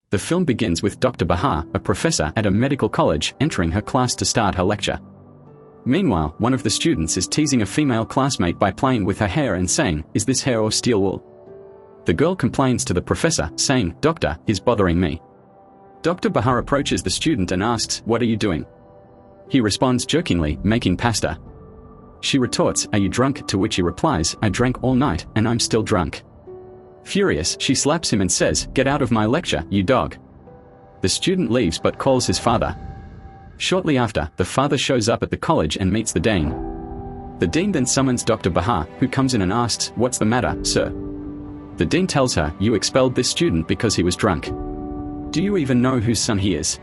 The film begins with Dr. Bahar, a professor at a medical college, entering her class to start her lecture. Meanwhile, one of the students is teasing a female classmate by playing with her hair and saying, "Is this hair or steel wool?" The girl complains to the professor, saying, "Doctor, is bothering me." Dr. Bahar approaches the student and asks, "What are you doing?" He responds jokingly, "Making pasta." She retorts, "Are you drunk?" To which he replies, "I drank all night, and I'm still drunk." Furious, she slaps him and says, "Get out of my lecture, you dog." The student leaves but calls his father. Shortly after, the father shows up at the college and meets the dean. The dean then summons Dr. Bahar, who comes in and asks, "What's the matter, sir?" The dean tells her, "You expelled this student because he was drunk. Do you even know whose son he is?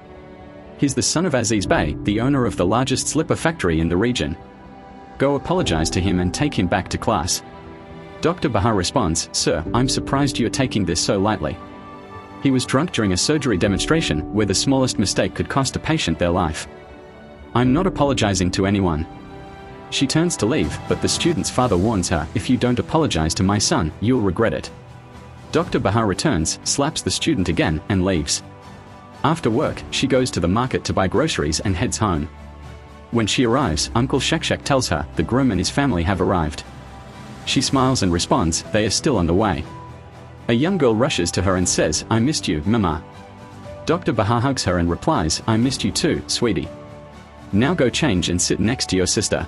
He's the son of Aziz Bey, the owner of the largest slipper factory in the region. Go apologize to him and take him back to class." Dr. Bahar responds, "Sir, I'm surprised you're taking this so lightly. He was drunk during a surgery demonstration where the smallest mistake could cost a patient their life. I'm not apologizing to anyone." She turns to leave, but the student's father warns her, "If you don't apologize to my son, you'll regret it." Dr. Bahar returns, slaps the student again, and leaves. After work, she goes to the market to buy groceries and heads home. When she arrives, Uncle Shakshak tells her the groom and his family have arrived. She smiles and responds, "They are still on the way." A young girl rushes to her and says, "I missed you, Mama." Dr. Bahar hugs her and replies, "I missed you too, sweetie. Now go change and sit next to your sister."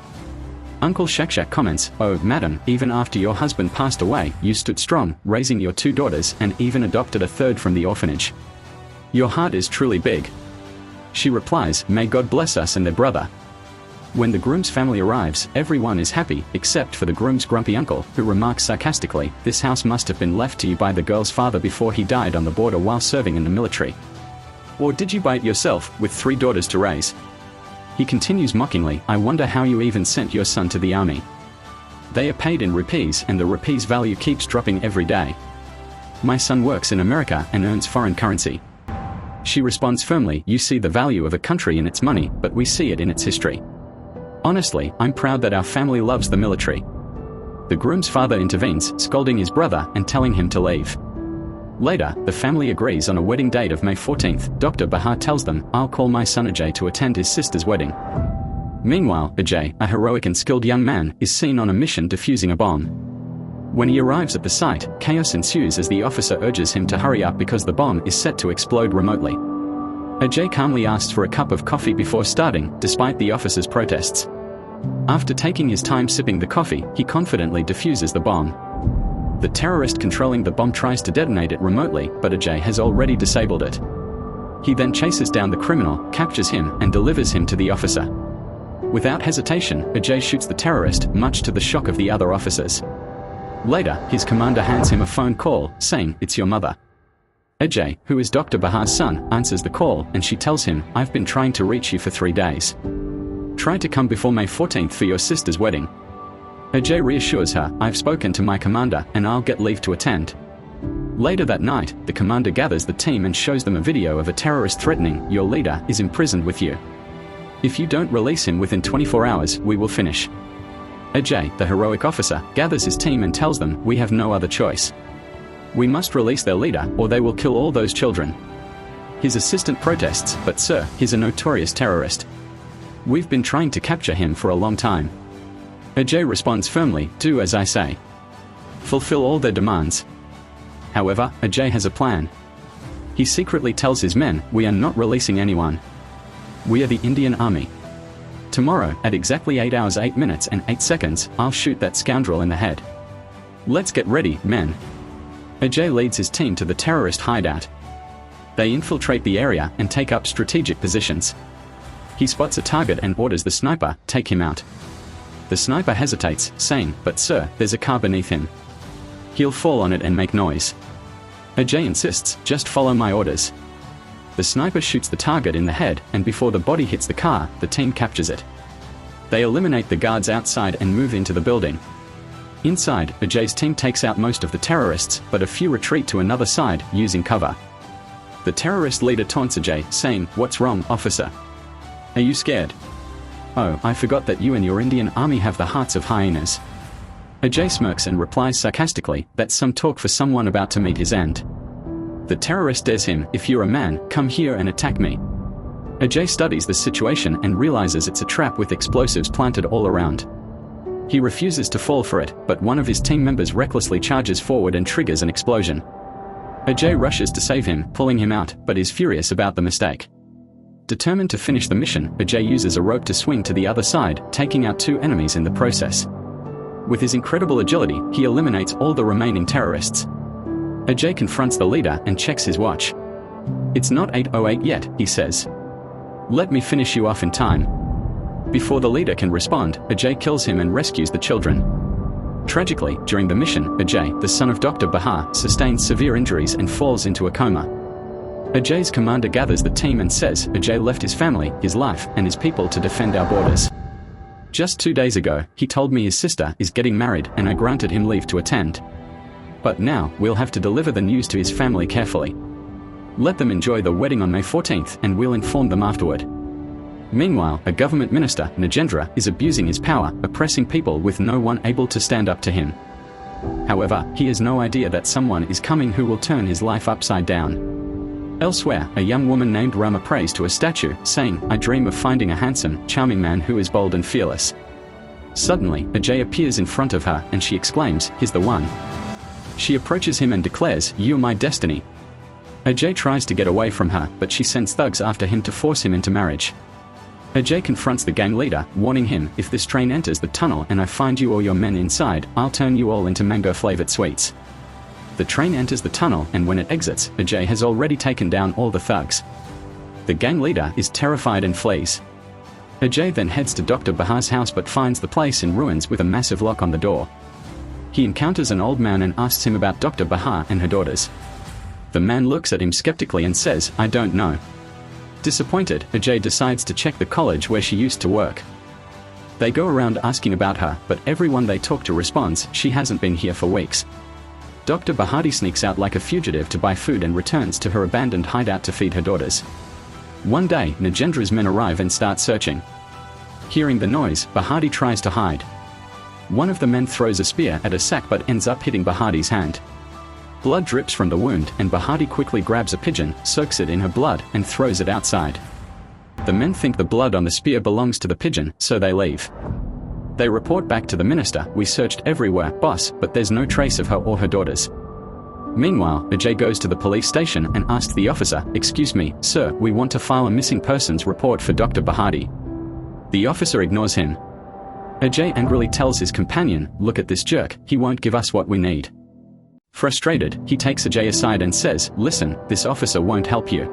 Uncle Shakshak comments, "Oh, madam, even after your husband passed away, you stood strong, raising your 2 daughters and even adopted a 3rd from the orphanage. Your heart is truly big." She replies, "May God bless us and their brother." When the groom's family arrives, everyone is happy, except for the groom's grumpy uncle, who remarks sarcastically, "This house must have been left to you by the girl's father before he died on the border while serving in the military. Or did you buy it yourself, with 3 daughters to raise?" He continues mockingly, "I wonder how you even sent your son to the army. They are paid in rupees and the rupees value keeps dropping every day. My son works in America and earns foreign currency." She responds firmly, "You see the value of a country in its money, but we see it in its history. Honestly, I'm proud that our family loves the military." The groom's father intervenes, scolding his brother and telling him to leave. Later, the family agrees on a wedding date of May 14th. Dr. Bahar tells them, "I'll call my son Ajay to attend his sister's wedding." Meanwhile, Ajay, a heroic and skilled young man, is seen on a mission defusing a bomb. When he arrives at the site, chaos ensues as the officer urges him to hurry up because the bomb is set to explode remotely. Ajay calmly asks for a cup of coffee before starting, despite the officer's protests. After taking his time sipping the coffee, he confidently defuses the bomb. The terrorist controlling the bomb tries to detonate it remotely, but Ajay has already disabled it. He then chases down the criminal, captures him, and delivers him to the officer. Without hesitation, Ajay shoots the terrorist, much to the shock of the other officers. Later, his commander hands him a phone call, saying, "It's your mother." Ajay, who is Dr. Bahar's son, answers the call, and she tells him, "I've been trying to reach you for 3 days. Try to come before May 14th for your sister's wedding." Ajay reassures her, "I've spoken to my commander, and I'll get leave to attend." Later that night, the commander gathers the team and shows them a video of a terrorist threatening, "Your leader is imprisoned with you. If you don't release him within 24 hours, we will finish." Ajay, the heroic officer, gathers his team and tells them, "We have no other choice. We must release their leader, or they will kill all those children." His assistant protests, "But sir, he's a notorious terrorist. We've been trying to capture him for a long time." Ajay responds firmly, "Do as I say. Fulfill all their demands." However, Ajay has a plan. He secretly tells his men, "We are not releasing anyone. We are the Indian Army. Tomorrow, at exactly 8 hours 8 minutes and 8 seconds, I'll shoot that scoundrel in the head. Let's get ready, men." Ajay leads his team to the terrorist hideout. They infiltrate the area and take up strategic positions. He spots a target and orders the sniper, "Take him out." The sniper hesitates, saying, "But sir, there's a car beneath him. He'll fall on it and make noise." Ajay insists, "Just follow my orders." The sniper shoots the target in the head, and before the body hits the car, the team captures it. They eliminate the guards outside and move into the building. Inside, Ajay's team takes out most of the terrorists, but a few retreat to another side, using cover. The terrorist leader taunts Ajay, saying, "What's wrong, officer? Are you scared? Oh, I forgot that you and your Indian army have the hearts of hyenas." Ajay smirks and replies sarcastically, "That's some talk for someone about to meet his end." The terrorist dares him, "If you're a man, come here and attack me." Ajay studies the situation and realizes it's a trap with explosives planted all around. He refuses to fall for it, but one of his team members recklessly charges forward and triggers an explosion. Ajay rushes to save him, pulling him out, but is furious about the mistake. Determined to finish the mission, Ajay uses a rope to swing to the other side, taking out 2 enemies in the process. With his incredible agility, he eliminates all the remaining terrorists. Ajay confronts the leader and checks his watch. "It's not 8:08 yet," he says. "Let me finish you off in time." Before the leader can respond, Ajay kills him and rescues the children. Tragically, during the mission, Ajay, the son of Dr. Bahar, sustains severe injuries and falls into a coma. Ajay's commander gathers the team and says Ajay left his family, his life, and his people to defend our borders. "Just 2 days ago, he told me his sister is getting married and I granted him leave to attend. But now, we'll have to deliver the news to his family carefully. Let them enjoy the wedding on May 14th and we'll inform them afterward." Meanwhile, a government minister, Nagendra, is abusing his power, oppressing people with no one able to stand up to him. However, he has no idea that someone is coming who will turn his life upside down. Elsewhere, a young woman named Rama prays to a statue, saying, "I dream of finding a handsome, charming man who is bold and fearless." Suddenly, Ajay appears in front of her and she exclaims, "He's the one." She approaches him and declares, "You're my destiny." Ajay tries to get away from her, but she sends thugs after him to force him into marriage. Ajay confronts the gang leader, warning him, "If this train enters the tunnel and I find you or your men inside, I'll turn you all into mango-flavored sweets." The train enters the tunnel and when it exits, Ajay has already taken down all the thugs. The gang leader is terrified and flees. Ajay then heads to Dr. Bahar's house but finds the place in ruins with a massive lock on the door. He encounters an old man and asks him about Dr. Bahar and her daughters. The man looks at him skeptically and says, "I don't know." Disappointed, Ajay decides to check the college where she used to work. They go around asking about her, but everyone they talk to responds, "She hasn't been here for weeks." Dr. Bahati sneaks out like a fugitive to buy food and returns to her abandoned hideout to feed her daughters. One day, Nagendra's men arrive and start searching. Hearing the noise, Bahati tries to hide. One of the men throws a spear at a sack but ends up hitting Bahati's hand. Blood drips from the wound and Bahati quickly grabs a pigeon, soaks it in her blood, and throws it outside. The men think the blood on the spear belongs to the pigeon, so they leave. They report back to the minister, "We searched everywhere, boss, but there's no trace of her or her daughters." Meanwhile, Ajay goes to the police station and asks the officer, "Excuse me, sir, we want to file a missing persons report for Dr. Bahati." The officer ignores him. Ajay angrily tells his companion, "Look at this jerk, he won't give us what we need." Frustrated, he takes Ajay aside and says, "Listen, this officer won't help you.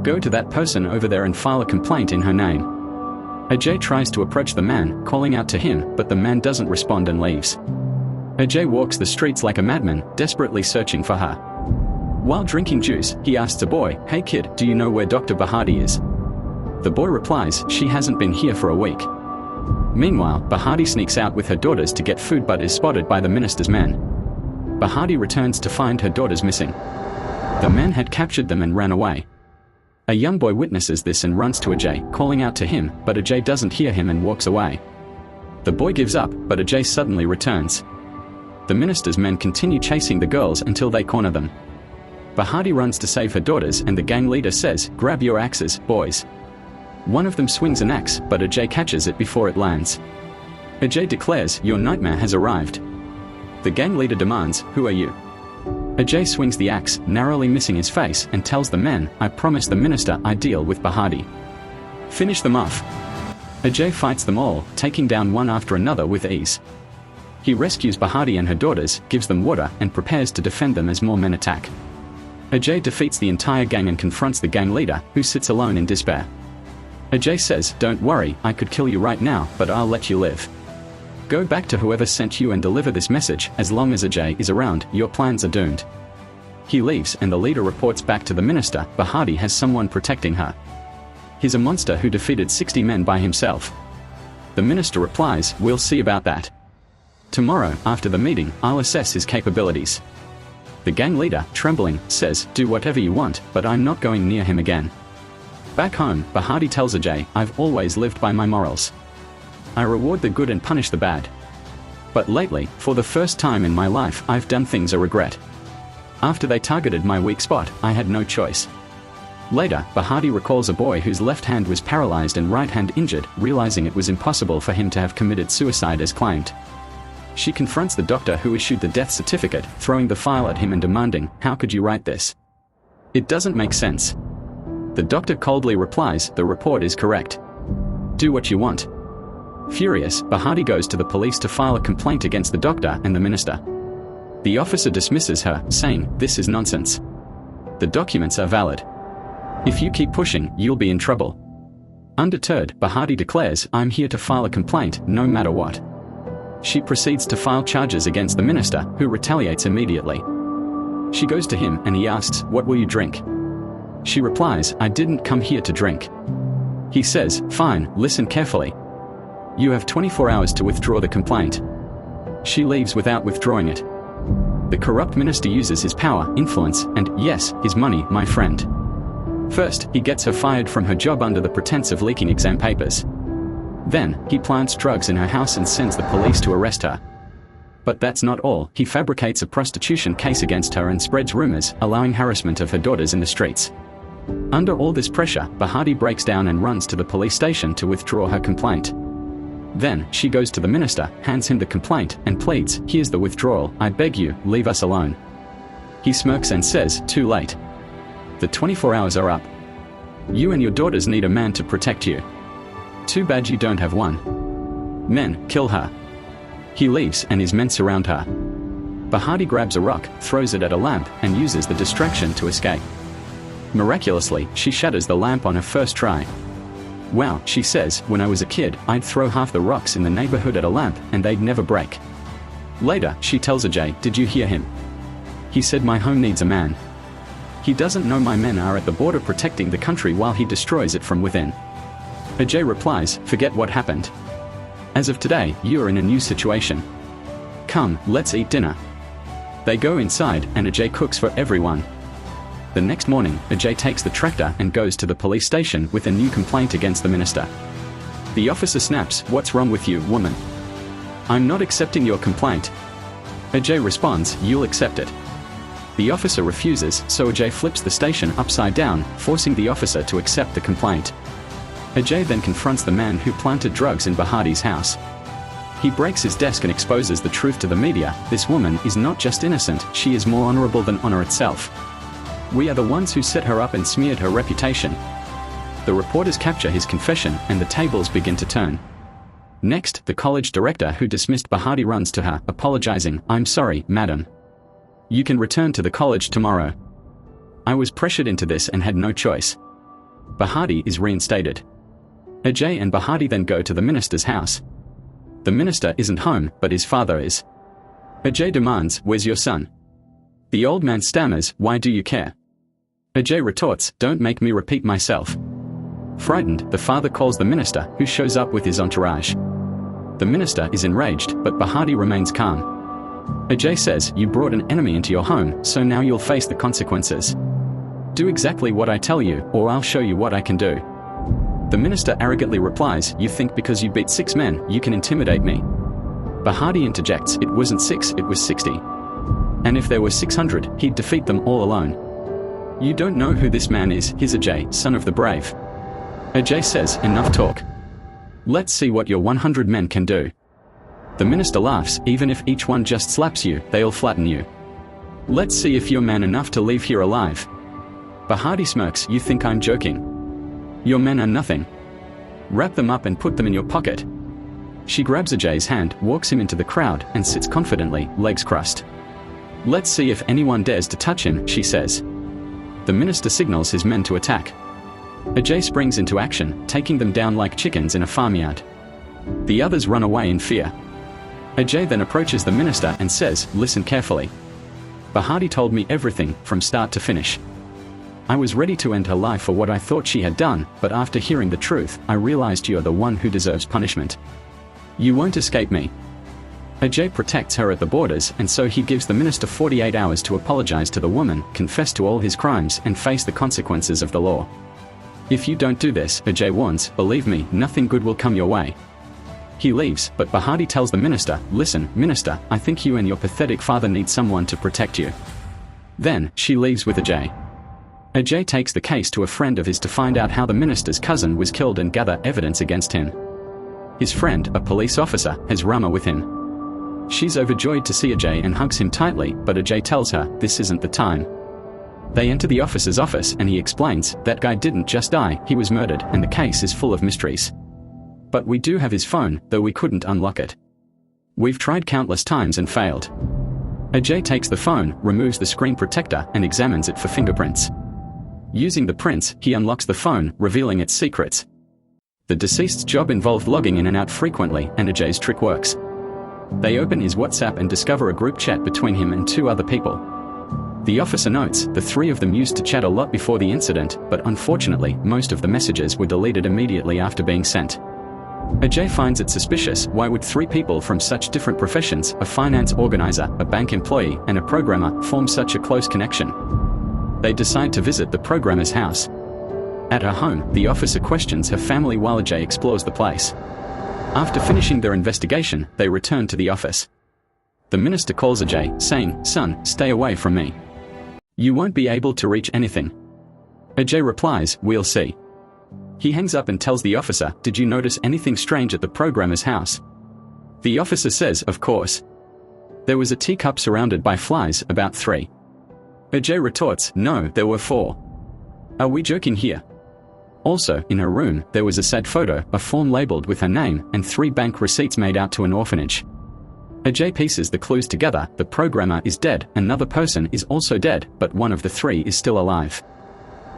Go to that person over there and file a complaint in her name." Ajay tries to approach the man, calling out to him, but the man doesn't respond and leaves. Ajay walks the streets like a madman, desperately searching for her. While drinking juice, he asks a boy, "Hey kid, do you know where Dr. Bahati is?" The boy replies, "She hasn't been here for a week." Meanwhile, Bahati sneaks out with her daughters to get food but is spotted by the minister's men. Bahati returns to find her daughters missing. The men had captured them and ran away. A young boy witnesses this and runs to Ajay, calling out to him, but Ajay doesn't hear him and walks away. The boy gives up, but Ajay suddenly returns. The minister's men continue chasing the girls until they corner them. Bahati runs to save her daughters and the gang leader says, "Grab your axes, boys." One of them swings an axe, but Ajay catches it before it lands. Ajay declares, "Your nightmare has arrived." The gang leader demands, "Who are you?" Ajay swings the axe, narrowly missing his face, and tells the men, "I promise the minister I deal with Bahati. Finish them off." Ajay fights them all, taking down one after another with ease. He rescues Bahati and her daughters, gives them water, and prepares to defend them as more men attack. Ajay defeats the entire gang and confronts the gang leader, who sits alone in despair. Ajay says, "Don't worry, I could kill you right now, but I'll let you live. Go back to whoever sent you and deliver this message. As long as Ajay is around, your plans are doomed." He leaves and the leader reports back to the minister, Bahati has someone protecting her. He's a monster who defeated 60 men by himself. The minister replies, "We'll see about that. Tomorrow, after the meeting, I'll assess his capabilities." The gang leader, trembling, says, "Do whatever you want, but I'm not going near him again." Back home, Bahati tells Ajay, "I've always lived by my morals. I reward the good and punish the bad. But lately, for the first time in my life, I've done things I regret." After they targeted my weak spot, I had no choice. Later, Bahati recalls a boy whose left hand was paralyzed and right hand injured, realizing it was impossible for him to have committed suicide as claimed. She confronts the doctor who issued the death certificate, throwing the file at him and demanding, "How could you write this? It doesn't make sense." The doctor coldly replies, "The report is correct. Do what you want." Furious, Bahati goes to the police to file a complaint against the doctor and the minister. The officer dismisses her, saying, "This is nonsense. The documents are valid. If you keep pushing, you'll be in trouble." Undeterred, Bahati declares, "I'm here to file a complaint, no matter what." She proceeds to file charges against the minister, who retaliates immediately. She goes to him and he asks, "What will you drink?" She replies, "I didn't come here to drink." He says, "Fine, listen carefully. You have 24 hours to withdraw the complaint." She leaves without withdrawing it. The corrupt minister uses his power, influence, and, yes, his money, my friend. First, he gets her fired from her job under the pretense of leaking exam papers. Then, he plants drugs in her house and sends the police to arrest her. But that's not all. He fabricates a prostitution case against her and spreads rumors, allowing harassment of her daughters in the streets. Under all this pressure, Bahati breaks down and runs to the police station to withdraw her complaint. Then, she goes to the minister, hands him the complaint, and pleads, "Here's the withdrawal, I beg you, leave us alone." He smirks and says, "Too late. The 24 hours are up. You and your daughters need a man to protect you. Too bad you don't have one. Men, kill her." He leaves and his men surround her. Bahati grabs a rock, throws it at a lamp, and uses the distraction to escape. Miraculously, she shatters the lamp on her first try. "Wow," she says, "when I was a kid, I'd throw half the rocks in the neighborhood at a lamp, and they'd never break." Later, she tells Ajay, "Did you hear him? He said my home needs a man. He doesn't know my men are at the border protecting the country while he destroys it from within." Ajay replies, "Forget what happened. As of today, you're in a new situation. Come, let's eat dinner." They go inside, and Ajay cooks for everyone. The next morning, Ajay takes the tractor and goes to the police station with a new complaint against the minister. The officer snaps, "What's wrong with you, woman? I'm not accepting your complaint." Ajay responds, "You'll accept it." The officer refuses, so Ajay flips the station upside down, forcing the officer to accept the complaint. Ajay then confronts the man who planted drugs in Bahati's house. He breaks his desk and exposes the truth to the media. This woman is not just innocent, she is more honorable than honor itself. We are the ones who set her up and smeared her reputation. The reporters capture his confession, and the tables begin to turn. Next, the college director who dismissed Bahati runs to her, apologizing, "I'm sorry, madam. You can return to the college tomorrow. I was pressured into this and had no choice." Bahati is reinstated. Ajay and Bahati then go to the minister's house. The minister isn't home, but his father is. Ajay demands, "Where's your son?" The old man stammers, "Why do you care?" Ajay retorts, "Don't make me repeat myself." Frightened, the father calls the minister, who shows up with his entourage. The minister is enraged, but Bahati remains calm. Ajay says, "You brought an enemy into your home, so now you'll face the consequences. Do exactly what I tell you, or I'll show you what I can do." The minister arrogantly replies, "You think because you beat 6 men, you can intimidate me?" Bahati interjects, "It wasn't 6, it was 60. And if there were 600, he'd defeat them all alone. You don't know who this man is, he's Ajay, son of the brave." Ajay says, "Enough talk. Let's see what your 100 men can do." The minister laughs, "Even if each one just slaps you, they'll flatten you. Let's see if you're man enough to leave here alive." Bahati smirks, "You think I'm joking? Your men are nothing. Wrap them up and put them in your pocket." She grabs Ajay's hand, walks him into the crowd, and sits confidently, legs crossed. "Let's see if anyone dares to touch him," she says. The minister signals his men to attack. Ajay springs into action, taking them down like chickens in a farmyard. The others run away in fear. Ajay then approaches the minister and says, "Listen carefully. Bahati told me everything, from start to finish. I was ready to end her life for what I thought she had done, but after hearing the truth, I realized you're the one who deserves punishment. You won't escape me." Ajay protects her at the borders, and so he gives the minister 48 hours to apologize to the woman, confess to all his crimes, and face the consequences of the law. "If you don't do this," Ajay warns, "believe me, nothing good will come your way." He leaves, but Bahati tells the minister, "Listen, minister, I think you and your pathetic father need someone to protect you. Then, she leaves with Ajay. Ajay takes the case to a friend of his to find out how the minister's cousin was killed and gather evidence against him. His friend, a police officer, has Rama with him. She's overjoyed to see Ajay and hugs him tightly, but Ajay tells her, this isn't the time. They enter the officer's office and he explains, that guy didn't just die, he was murdered, and the case is full of mysteries. But we do have his phone, though we couldn't unlock it. We've tried countless times and failed. Ajay takes the phone, removes the screen protector, and examines it for fingerprints. Using the prints, he unlocks the phone, revealing its secrets. The deceased's job involved logging in and out frequently, and Ajay's trick works. They open his WhatsApp and discover a group chat between him and 2 other people. The officer notes, the 3 of them used to chat a lot before the incident, but unfortunately, most of the messages were deleted immediately after being sent. Ajay finds it suspicious, why would 3 people from such different professions, a finance organizer, a bank employee, and a programmer, form such a close connection? They decide to visit the programmer's house. At her home, the officer questions her family while Ajay explores the place. After finishing their investigation, they return to the office. The minister calls Ajay, saying, son, stay away from me. You won't be able to reach anything. Ajay replies, we'll see. He hangs up and tells the officer, did you notice anything strange at the programmer's house? The officer says, of course. There was a teacup surrounded by flies, about 3. Ajay retorts, no, there were 4. Are we joking here? Also, in her room, there was a sad photo, a form labeled with her name, and 3 bank receipts made out to an orphanage. Ajay pieces the clues together, the programmer is dead, another person is also dead, but one of the 3 is still alive.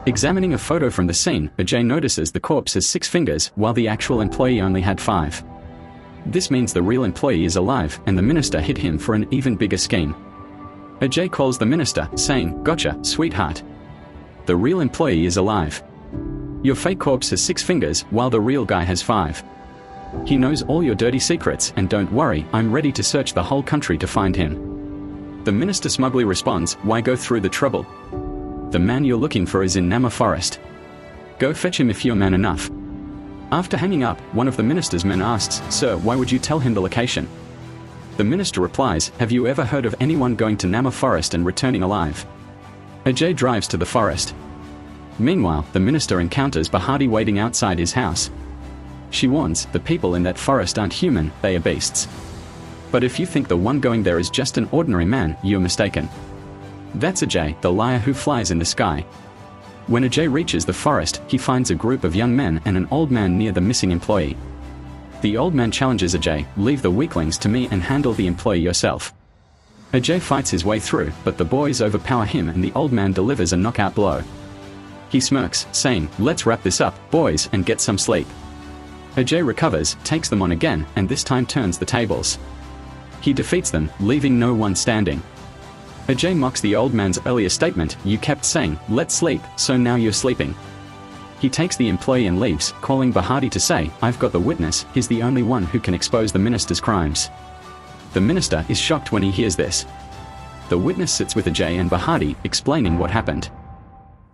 Examining a photo from the scene, Ajay notices the corpse has 6 fingers, while the actual employee only had 5. This means the real employee is alive, and the minister hit him for an even bigger scheme. Ajay calls the minister, saying, gotcha, sweetheart. The real employee is alive. Your fake corpse has 6 fingers, while the real guy has 5. He knows all your dirty secrets, and don't worry, I'm ready to search the whole country to find him. The minister smugly responds, why go through the trouble? The man you're looking for is in Nama Forest. Go fetch him if you're man enough. After hanging up, one of the minister's men asks, sir, why would you tell him the location? The minister replies, have you ever heard of anyone going to Nama Forest and returning alive? Ajay drives to the forest. Meanwhile, the minister encounters Bahati waiting outside his house. She warns, the people in that forest aren't human, they are beasts. But if you think the one going there is just an ordinary man, you're mistaken. That's Ajay, the liar who flies in the sky. When Ajay reaches the forest, he finds a group of young men and an old man near the missing employee. The old man challenges Ajay, leave the weaklings to me and handle the employee yourself. Ajay fights his way through, but the boys overpower him and the old man delivers a knockout blow. He smirks, saying, let's wrap this up, boys, and get some sleep. Ajay recovers, takes them on again, and this time turns the tables. He defeats them, leaving no one standing. Ajay mocks the old man's earlier statement, you kept saying, let's sleep, so now you're sleeping. He takes the employee and leaves, calling Bahati to say, I've got the witness, he's the only one who can expose the minister's crimes. The minister is shocked when he hears this. The witness sits with Ajay and Bahati, explaining what happened.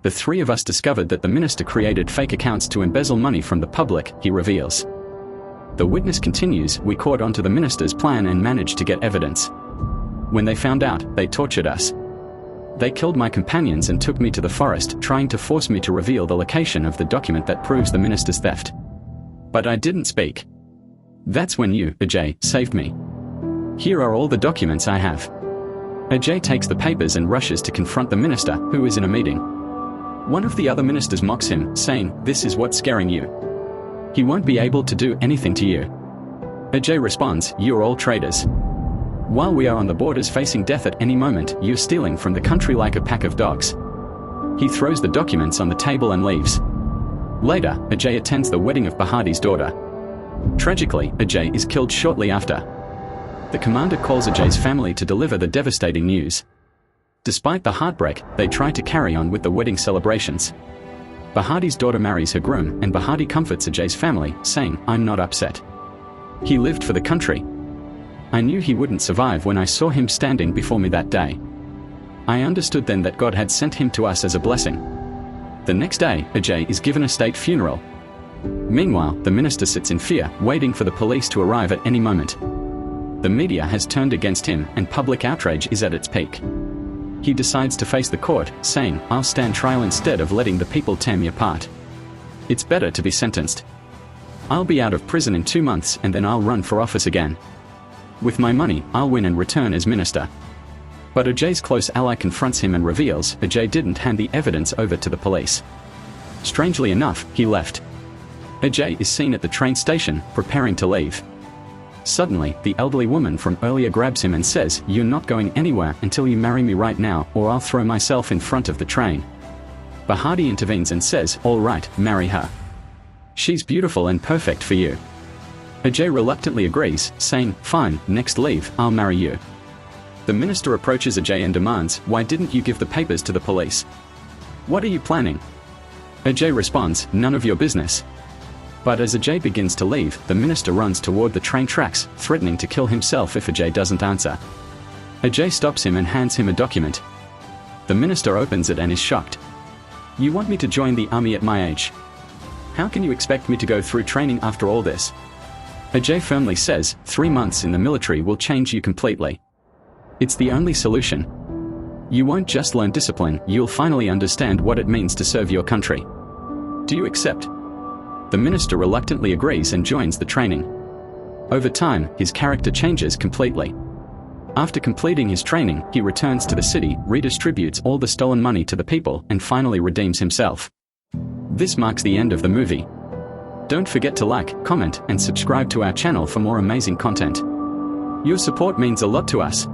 The 3 of us discovered that the minister created fake accounts to embezzle money from the public, he reveals. The witness continues, we caught onto the minister's plan and managed to get evidence. When they found out, they tortured us. They killed my companions and took me to the forest, trying to force me to reveal the location of the document that proves the minister's theft. But I didn't speak. That's when you, Ajay, saved me. Here are all the documents I have. Ajay takes the papers and rushes to confront the minister, who is in a meeting. One of the other ministers mocks him, saying, this is what's scaring you. He won't be able to do anything to you. Ajay responds, you're all traitors. While we are on the borders facing death at any moment, you're stealing from the country like a pack of dogs. He throws the documents on the table and leaves. Later, Ajay attends the wedding of Bahati's daughter. Tragically, Ajay is killed shortly after. The commander calls Ajay's family to deliver the devastating news. Despite the heartbreak, they try to carry on with the wedding celebrations. Bahati's daughter marries her groom, and Bahati comforts Ajay's family, saying, I'm not upset. He lived for the country. I knew he wouldn't survive when I saw him standing before me that day. I understood then that God had sent him to us as a blessing. The next day, Ajay is given a state funeral. Meanwhile, the minister sits in fear, waiting for the police to arrive at any moment. The media has turned against him, and public outrage is at its peak. He decides to face the court, saying, "I'll stand trial instead of letting the people tear me apart. It's better to be sentenced. I'll be out of prison in 2 months and then I'll run for office again. With my money, I'll win and return as minister." But Ajay's close ally confronts him and reveals Ajay didn't hand the evidence over to the police. Strangely enough, he left. Ajay is seen at the train station, preparing to leave. Suddenly, the elderly woman from earlier grabs him and says, "You're not going anywhere until you marry me right now, or I'll throw myself in front of the train." Bahati intervenes and says, "All right, marry her. She's beautiful and perfect for you." Ajay reluctantly agrees, saying, "Fine, next leave, I'll marry you." The minister approaches Ajay and demands, "Why didn't you give the papers to the police? What are you planning?" Ajay responds, "None of your business." But as Ajay begins to leave, the minister runs toward the train tracks, threatening to kill himself if Ajay doesn't answer. Ajay stops him and hands him a document. The minister opens it and is shocked. "You want me to join the army at my age? How can you expect me to go through training after all this?" Ajay firmly says, 3 months in the military will change you completely. It's the only solution. You won't just learn discipline, you'll finally understand what it means to serve your country. Do you accept?" The minister reluctantly agrees and joins the training. Over time, his character changes completely. After completing his training, he returns to the city, redistributes all the stolen money to the people, and finally redeems himself. This marks the end of the movie. Don't forget to like, comment, and subscribe to our channel for more amazing content. Your support means a lot to us.